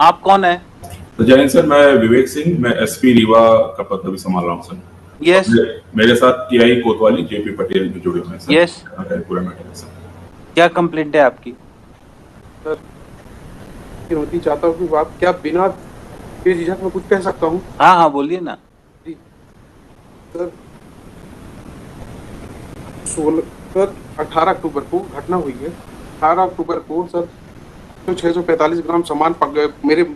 आप कौन है? तो जय हिंद सर, मैं विवेक सिंह, मैं एसपी रीवा का पद अभी संभाल रहा हूँ सर। यस। मेरे साथ टीआई कोतवाली जेपी पटेल भी जुड़े हुए हैं सर। यस। पूरा मैटर है सर। क्या कंप्लेंट है आपकी? सर, चुनौती चाहता हूँ कि आप क्या बिना बेझिझक में कुछ कह सकता हूँ? हाँ हाँ, बोलिए ना। जी सर, 18 अक्टूबर को घटना हुई है। 18 अक्टूबर को सर 645 ग्राम सामान मेरे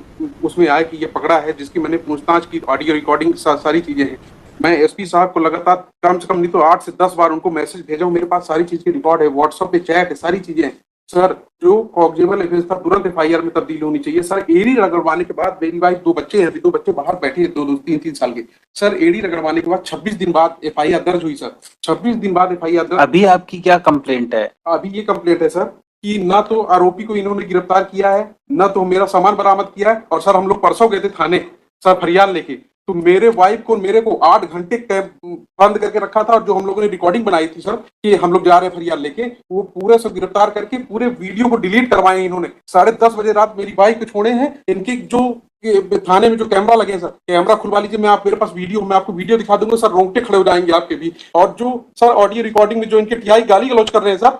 उसमें आया कि ये पकड़ा है, जिसकी मैंने पूछताछ की, ऑडियो रिकॉर्डिंग सारी चीजें हैं। मैं एसपी साहब को लगातार कम से कम नहीं तो 8 से 10 बार उनको मैसेज भेजा हूं, मेरे पास सारी चीज की रिकॉर्ड है, व्हाट्सएप पे चैट है, सारी चीजें हैं। सर, जो कॉग्निजेबल एफेंस था तुरंत एफआईआर में तब्दील होनी चाहिए। सर, एडी रगड़वाने के बाद, मेरी वाइफ 2 बच्चे हैं, अभी 2 बच्चे बाहर बैठे हैं, 2 3 साल के। सर, एडी रगड़वाने के बाद 26 दिन बाद एफआईआर दर्ज हुई सर। 26 दिन बाद एफआईआर दर्ज। अभी आपकी क्या कंप्लेंट है? अभी ये कंप्लेंट है सर कि ना तो आरोपी को इन्होंने गिरफ्तार किया है, ना तो मेरा सामान बरामद किया है। और सर, हम लोग परसों गए थे थाने सर फरियाद लेके, तो मेरे वाइफ को मेरे को 8 घंटे बंद करके रखा था। और जो हम लोगों ने रिकॉर्डिंग बनाई थी सर कि हम लोग जा रहे हैं फरियाद लेके, वो पूरे से गिरफ्तार करके पूरे वीडियो को डिलीट करवाए इन्होंने। 10:30 बजे रात मेरी वाइफ को छोड़े हैं। इनके जो थाने में जो कैमरा लगे हैं सर, कैमरा खुलवा लीजिए, मैं मेरे पास वीडियो, मैं आपको वीडियो दिखा दूंगा सर, रोंगटे खड़े हो जाएंगे आपके भी। और जो सर ऑडियो रिकॉर्डिंग में जो इनके टीआई गाली गलौज कर रहे हैं सर,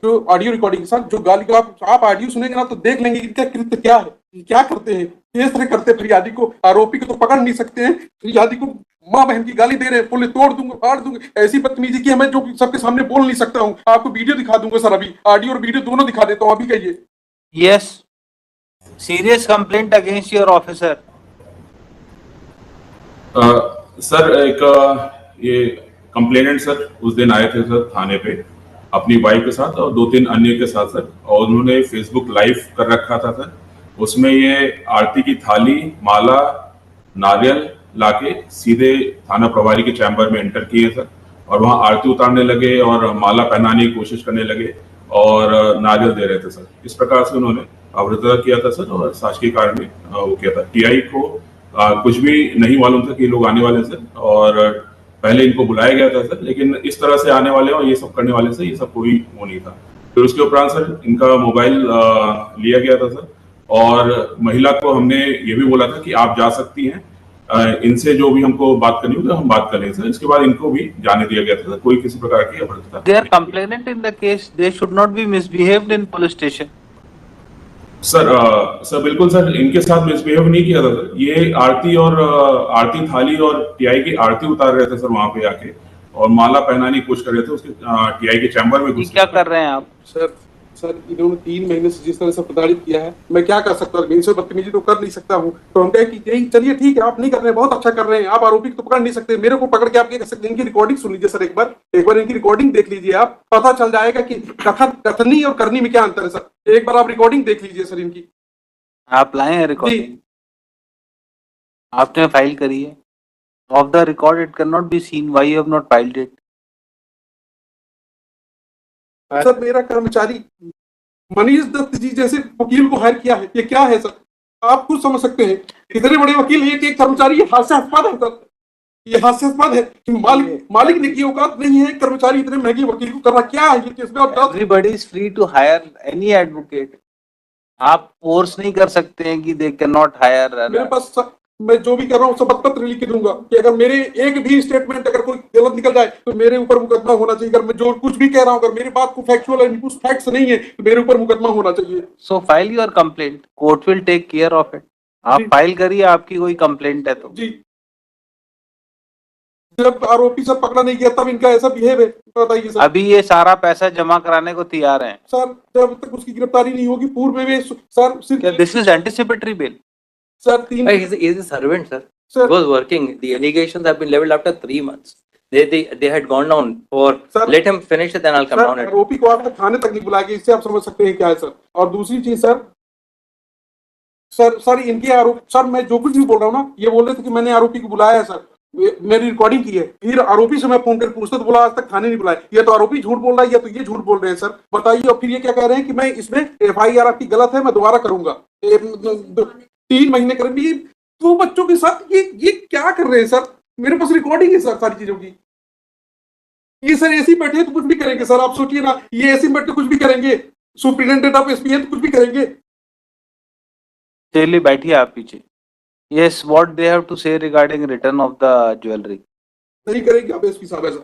जो ऑडियो रिकॉर्डिंग सर, जो गाली का आप ऑडियो सुनेंगे ना तो देख लेंगे कि इनका कृत्य क्या है, क्या करते हैं, किस तरह करते हैं। फरियादी को, आरोपी को तो पकड़ नहीं सकते हैं, फरियादी को माँ बहन की गाली दे रहे हैं, बोले तोड़ दूंगा, फाड़ दूंगा, ऐसी बदतमीजी की मैं जो सबके सामने बोल नहीं सकता हूँ। आपको वीडियो दिखा दूंगा सर, अभी ऑडियो और वीडियो दोनों दिखा देता हूँ, अभी कहिए। Yes. Serious complaint against your officer. Sir, एक ये कंप्लेनेंट सर उस दिन आए थे सर थाने पे अपनी वाइफ के साथ और 2-3 अन्य के साथ सर, और उन्होंने फेसबुक लाइव कर रखा था सर। उसमें ये आरती की थाली, माला, नारियल लाके सीधे थाना प्रभारी के चैम्बर में एंटर किए सर, और वहां आरती उतारने लगे और माला पहनाने की कोशिश करने लगे और नारियल दे रहे थे सर। इस प्रकार से उन्होंने अभद्रता किया था सर, और शासकीय कार्य में वो किया था। टीआई को कुछ भी नहीं मालूम था कि ये लोग आने वाले सर, और पहले इनको बुलाया गया था सर, लेकिन इस तरह से आने वाले और ये सब करने वाले से ये सब कोई वो नहीं था। फिर उसके उपरांत सर इनका मोबाइल लिया गया था सर, और महिला को हमने ये भी बोला था कि आप जा सकती हैं, इनसे जो भी हमको बात करनी होगी हम बात कर लेंगे सर। इसके बाद इनको भी जाने दिया गया था, कोई किसी प्रकार की अभद्रता। They are complainant in the case, they should not be misbehaved in police station. Sir बिल्कुल सर, इनके साथ मिसबिहेव नहीं किया था सर। ये आरती और आरती थाली और टीआई की आरती उतार रहे थे सर वहां पे आके, और माला पहनाने की कोशिश कर रहे थे उसके टीआई के चैम्बर में घुस। क्या कर रहे हैं आप? सर, इन्होंने 3 महीने से जिस तरह से प्रताड़ित किया है, मैं क्या कर सकता हूँ, इनसे बदतमीजी तो कर नहीं सकता हूँ। तो हम कहे कि यही चलिए ठीक है, आप नहीं कर रहे हैं, बहुत अच्छा कर रहे हैं, आप आरोपी को तो पकड़ नहीं सकते, मेरे को पकड़ के आप क्या कर सकते हैं। इनकी रिकॉर्डिंग सुन लीजिए सर, एक बार इनकी रिकॉर्डिंग देख लीजिए, आप पता चल जाएगा कि कथनी और करनी में क्या अंतर है सर। एक बार आप रिकॉर्डिंग देख लीजिए सर इनकी। आप लाए हैं रिकॉर्डिंग? आपने फाइल करी है? Of the record it can not be seen, why you have not filed it? Sir, मेरा कर्मचारी मनीष दत्त जी जैसे वकील को हायर किया है, ये क्या है सर, आप खुद समझ सकते हैं। इतने बड़े वकील है कि एक कर्मचारी, ये हास्यास्पद है सर, ये हास्यास्पद है कि मालिक ने की औकात नहीं है, कर्मचारी इतने महंगे वकील को कर रहा, क्या है ये केस में। Everybody is free to hire any advocate. आप फोर्स नहीं कर सकते हैं कि दे कैन नॉट हायर। मेरे पास मैं जो भी कर रहा हूँ सब पत्र लिख के दूंगा कि अगर मेरे एक भी स्टेटमेंट अगर कोई गलत निकल जाए तो मेरे ऊपर मुकदमा होना चाहिए। अगर मैं जो कुछ भी कह रहा हूँ, अगर मेरी बात को फैक्चुअल है, कुछ फैक्ट्स नहीं है, तो मेरे ऊपर मुकदमा होना चाहिए। So file your complaint, court will take care of it. आप फाइल करिए, आपकी कोई कंप्लेंट है तो। जी, जब आरोपी सब पकड़ा नहीं गया तब इनका ऐसा बिहेव है, बताइए सर। अभी ये सारा पैसा जमा कराने को तैयार हैं सर, जब तक उसकी गिरफ्तारी नहीं होगी, पूर्व में सर सिर्फ this is anticipatory bell. Sir 3 He is a servant, sir. Sir. He was working. The allegations have been leveled after 3 months. They had gone down for. Sir. Let him finish it, then I'll come down. आरोपी को आपने थाने तक नहीं बुलाया, इससे आप समझ सकते हैं क्या है सर। और दूसरी चीज सर इनके आरोप, सर मैं जो कुछ भी बोल रहा हूँ ना, ये बोल रहे थे कि मैंने आरोपी को बुलाया है सर, मेरी रिकॉर्डिंग की है। फिर आरोपी से मैं फोन कर पूछता तो बोला आज तक थाने नहीं बुलाया। ये तो आरोपी झूठ बोल रहा है या तो ये झूठ बोल रहे हैं सर, बताइए। और फिर ये क्या कह रहे हैं कि मैं इसमें एफआईआर आपकी गलत है, मैं दोबारा करूंगा। 3 महीने करेंगे 2 बच्चों के साथ, ये क्या कर रहे हैं सर। मेरे पास रिकॉर्डिंग है सर सारी चीजों की। ये सर ऐसे ही बैठे तो कुछ भी करेंगे सर, आप सोचिए ना, ये ऐसे बैठे कुछ भी करेंगे। सुप्रिटेंडेंट ऑफ एसपी है तो कुछ भी करेंगे। चलिए बैठिए आप पीछे. Yes, what they have to say regarding return of the jewelry? नहीं करेंगे आप एसपी साहब ऐसा.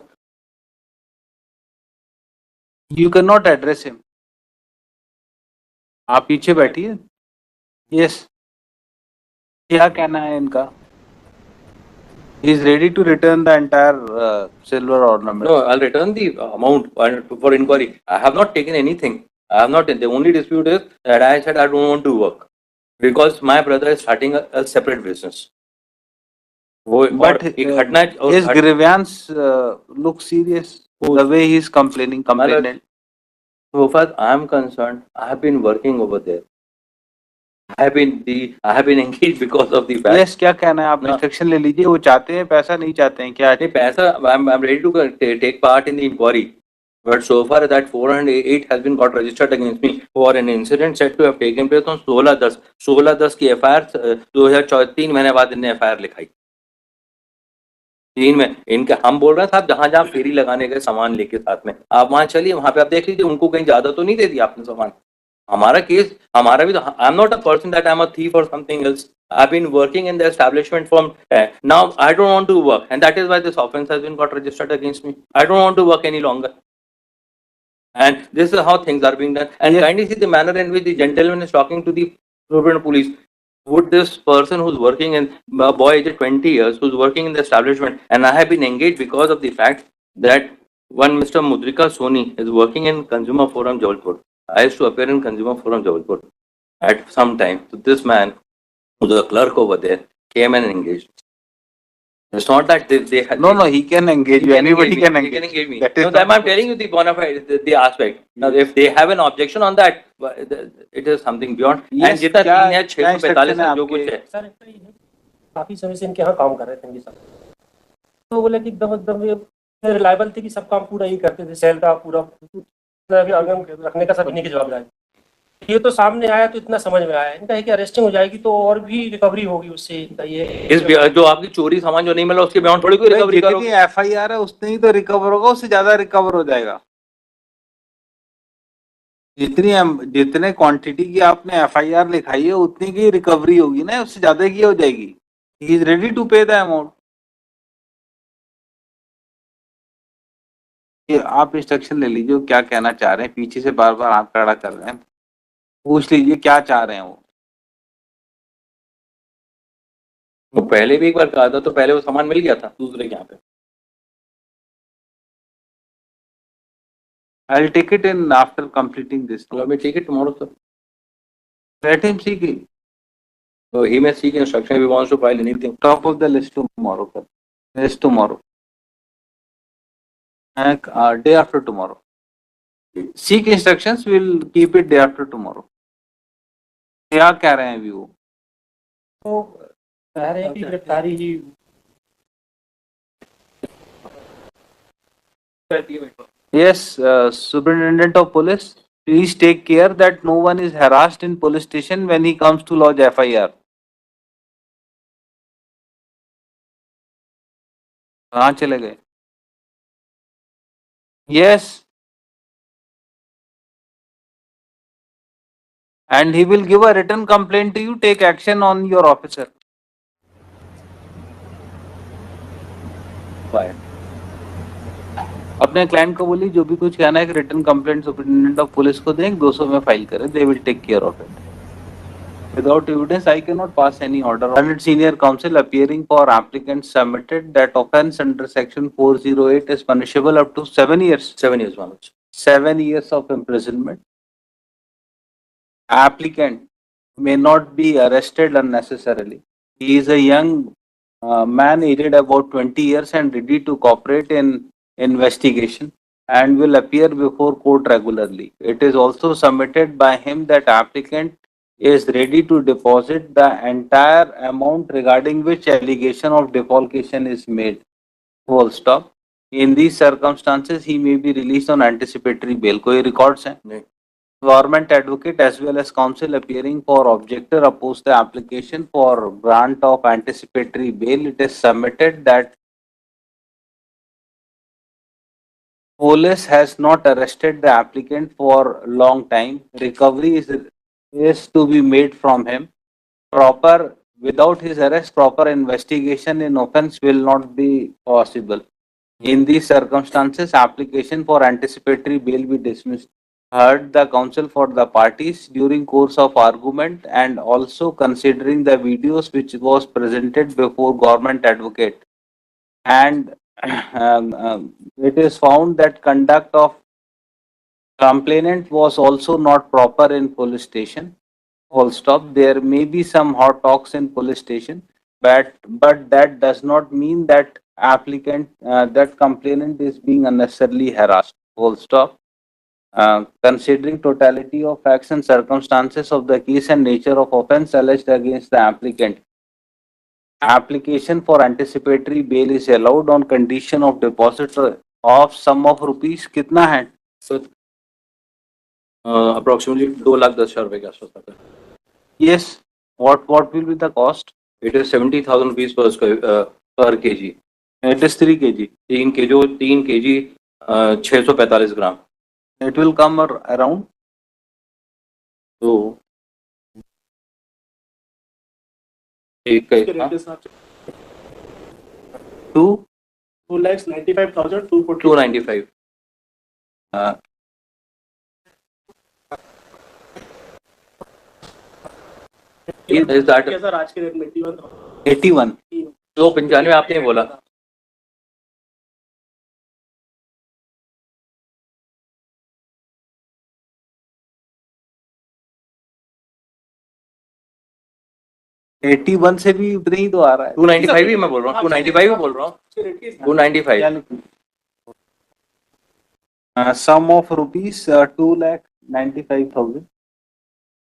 You cannot address him. आप पीछे बैठिए. Yes. क्या कहना है इनका? He is ready to return the entire silver ornament. No, I'll return the amount for inquiry. I have not taken anything. I have not. The only dispute is that I said I don't want to work because my brother is starting a separate business. But his grievance looks serious. The way he is complaining. So far I am concerned, I have been working over there. I have been engaged because of the fact. Yes, क्या कहना है आप? Instruction ले लीजिए. वो चाहते हैं पैसा, नहीं चाहते हैं क्या? नहीं पैसा. I'm ready to take part in the inquiry. But so far that 408 has been got registered against me for an incident said to have taken place on 16/10 की FIR 2003 महीने बाद इन्हें FIR लिखाई. 3 में इनके हम बोल रहे हैं साहब जहां जहां फेरी लगाने गए सामान लेके साथ में आप वहां चलिए, वहां पे आप देख लीजिए उनको कहीं ज्यादा तो नहीं दे दिया आपने सामान. हमारा केस हमारा भी तो I am not a person that I am a thief और something else. I have been working in the establishment from now. I don't want to work and that is why this offence has been got registered against me. I don't want to work any longer. And this is how things are being done. And kindly see the manner in which the gentleman is talking to the police. Would this person who's working in a boy aged 20 years, who's working in the establishment, and I have been engaged because of the fact that one Mr. Mudrika Soni is working in Consumer Forum Jabalpur. I used to appear in Consumer Forum Jabalpur at some time. So this man, who's a clerk over there, came and engaged. It's not that they had. No, he can engage you. Anybody can engage. He can engage me. That is No, I'm telling you the bona fide, the aspect. Now, if they have an objection on that, it is something beyond. Yes, and जितना क्या- 3 है 645 है जो कुछ है. Sir काफी समय से इनके यहाँ काम कर रहे थे इनके साथ. तो बोले कि एकदम रिलायबल थे कि सब काम पूरा ही करते थे. सेल था पूरा रखने का सब इन्हीं की जवाबदारी. ये तो सामने आया तो इतना समझ में आया इनका है कि अरेस्टिंग हो जाएगी तो और भी रिकवरी होगी उससे. ये इस जो आपकी चोरी सामान जो नहीं मिला उसके बियॉन्ड थोड़ी कोई रिकवरी करोगे. जितनी FIR है उतनी ही तो रिकवर होगा, उससे ज्यादा रिकवर हो जाएगा. जितने क्वांटिटी की आपने FIR लिखाई है उतनी की रिकवरी होगी ना, उससे ज्यादा की हो जाएगी. ही इज रेडी टू पे द अमाउंट. आप इंस्ट्रक्शन ले लीजिए क्या कहना चाह रहे हैं. पीछे से बार बार हाथ खड़ा कर रहे हैं. पूछ लीजिए क्या चाह रहे हैं वो. वो पहले भी एक बार कहा था तो पहले वो सामान मिल गया था दूसरे के यहाँ पे. I'll take it in after completing this. Let me take it tomorrow, sir. Let him seek it. So he may seek instruction if he wants to file anything. Top of the list tomorrow. Sir. List tomorrow. And day after tomorrow. Seek instructions. We'll keep it day after tomorrow. क्या कह रहे हैं अभी वो? तो कह रहे हैं कि गिरफ्तारी ही. Yes, Superintendent of Police, please take care that no one is harassed in police station when he comes to lodge FIR. कहाँ चले गए? Yes. And he will give a written complaint to you. Take action on your officer. Fine. अपने client को बोलिए जो भी कुछ कहना है कि return complaint superintendent of police को दें, 200 में फाइल करें. They will take care of it. Without evidence, I cannot pass any order. Learned senior counsel appearing for applicant submitted that offence under section 408 is punishable up to 7 years. 7 years, Manoj. 7 years of imprisonment. Applicant may not be arrested unnecessarily. He is a young man aged about 20 years and ready to cooperate in investigation and will appear before court regularly. It is also submitted by him that applicant is ready to deposit the entire amount regarding which allegation of defalcation is made. Full stop. In these circumstances, he may be released on anticipatory bail. कोई records हैं? नहीं. Government advocate as well as counsel appearing for objector oppose the application for grant of anticipatory bail. It is submitted that police has not arrested the applicant for long time. Recovery is to be made from him. proper, without his arrest, proper investigation in offense will not be possible. In these circumstances, application for anticipatory bail be dismissed. Heard the counsel for the parties during course of argument and also considering the videos which was presented before government advocate, and it is found that conduct of complainant was also not proper in police station. Full stop. There may be some hot talks in police station, but that does not mean that that complainant is being unnecessarily harassed. Full stop. Considering totality of facts and circumstances of the case and nature of offence alleged against the applicant, application for anticipatory bail is allowed on condition of deposit of sum of rupees. कितना है? So, approximately 2,10,000 रुपए के आसपास आता है. Yes. What will be the cost? It is 70,000 rupees per kg. It is 3 kg. 3 kg 645 gram. It will come around. तो एक इसके रेट के हिसाब से 2,95,240. 295. Is that क्या सर आज के रेट में 81,000? 81. 295 आपने बोला. एटी वन से भी उतना ही तो आ रहा है. 295 ही मैं बोल रहा हूँ. 295 ही बोल रहा हूँ. इसके रेट के हिसाब 295. Sum of rupees 2,95,000.